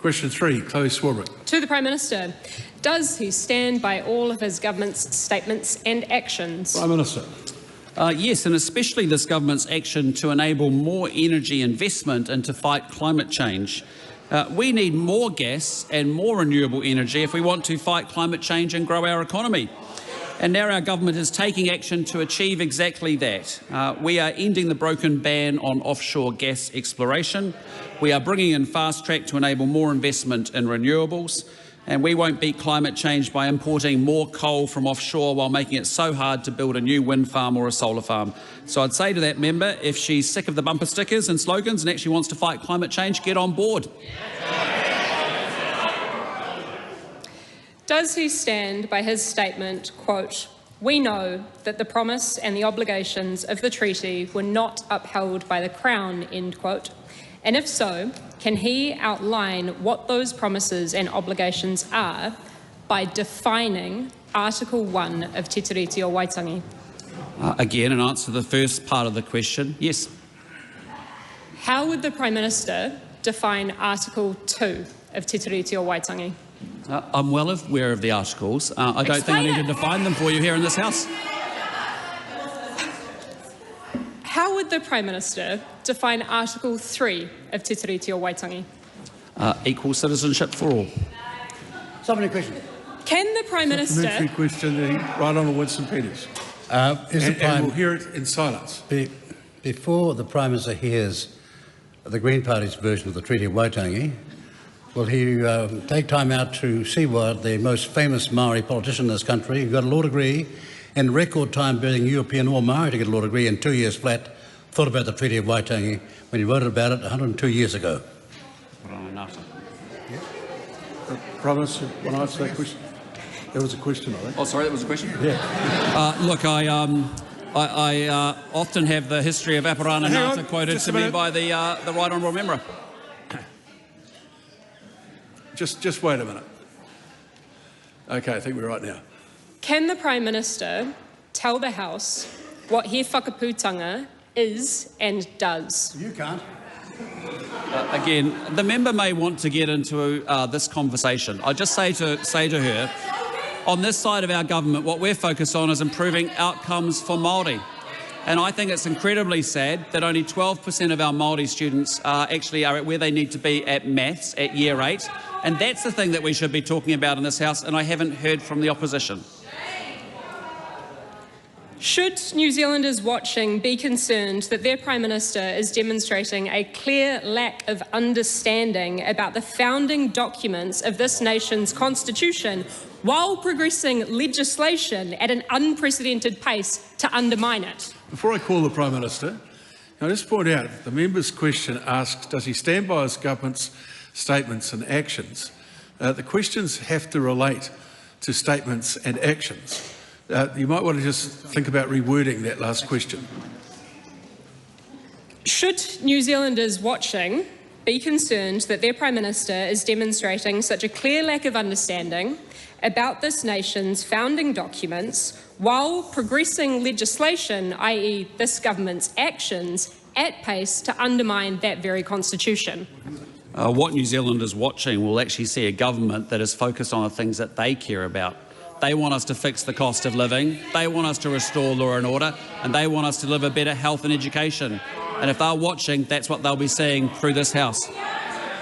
Question 3, Chloe Swarbrick. To the Prime Minister, does he stand by all of his government's statements and actions? Prime Minister. Yes, and especially this government's action to enable more energy investment and to fight climate change. We need more gas and more renewable energy if we want to fight climate change and grow our economy. And now our government is taking action to achieve exactly that. We are ending the broken ban on offshore gas exploration. We are bringing in fast track to enable more investment in renewables. And we won't beat climate change by importing more coal from offshore while making it so hard to build a new wind farm or a solar farm. So I'd say to that member, if she's sick of the bumper stickers and slogans and actually wants to fight climate change, get on board. Does he stand by his statement, quote, "We know that the promise and the obligations of the treaty were not upheld by the Crown," end quote? And if so, can he outline what those promises and obligations are by defining Article 1 of Te Tiriti o Waitangi? Again, in answer to the first part of the question, yes. How would the Prime Minister define Article 2 of Te Tiriti o Waitangi? I'm well aware of the articles. I don't think I need to define them for you here in this House. How would the Prime Minister define Article 3 of Te Tiriti o Waitangi? Equal citizenship for all. Supplementary question. Can the Prime Minister... Supplementary question, the Right Honourable Winston Peters. And we'll hear it in silence. Before the Prime Minister hears the Green Party's version of the Treaty of Waitangi, will he take time out to see what the most famous Maori politician in this country, who got a law degree in record time, being European or Maori to get a law degree in 2 years flat, thought about the Treaty of Waitangi when he wrote about it 102 years ago? Prime Minister, want to answer that question? That was a question, I think. Oh, sorry, that was a question? Yeah. Look, I often have the history of Aparana Ngata quoted to me by the Right Honourable Member. Just wait a minute. Okay, I think we're right now. Can the Prime Minister tell the House what he whakaputanga is and does? You can't. Again, the member may want to get into this conversation. I just say to her, on this side of our government, what we're focused on is improving outcomes for Māori. And I think it's incredibly sad that only 12% of our Māori students actually are at where they need to be at maths at year 8. And that's the thing that we should be talking about in this House, and I haven't heard from the opposition. Should New Zealanders watching be concerned that their Prime Minister is demonstrating a clear lack of understanding about the founding documents of this nation's constitution while progressing legislation at an unprecedented pace to undermine it? Before I call the Prime Minister, I just point out the member's question asks, does he stand by his government's statements and actions? The questions have to relate to statements and actions. You might want to just think about rewording that last question. Should New Zealanders watching be concerned that their Prime Minister is demonstrating such a clear lack of understanding about this nation's founding documents while progressing legislation, i.e. this government's actions, at pace to undermine that very constitution? What New Zealanders watching will actually see a government that is focused on the things that they care about. They want us to fix the cost of living, they want us to restore law and order, and they want us to deliver better health and education. And if they're watching, that's what they'll be seeing through this House.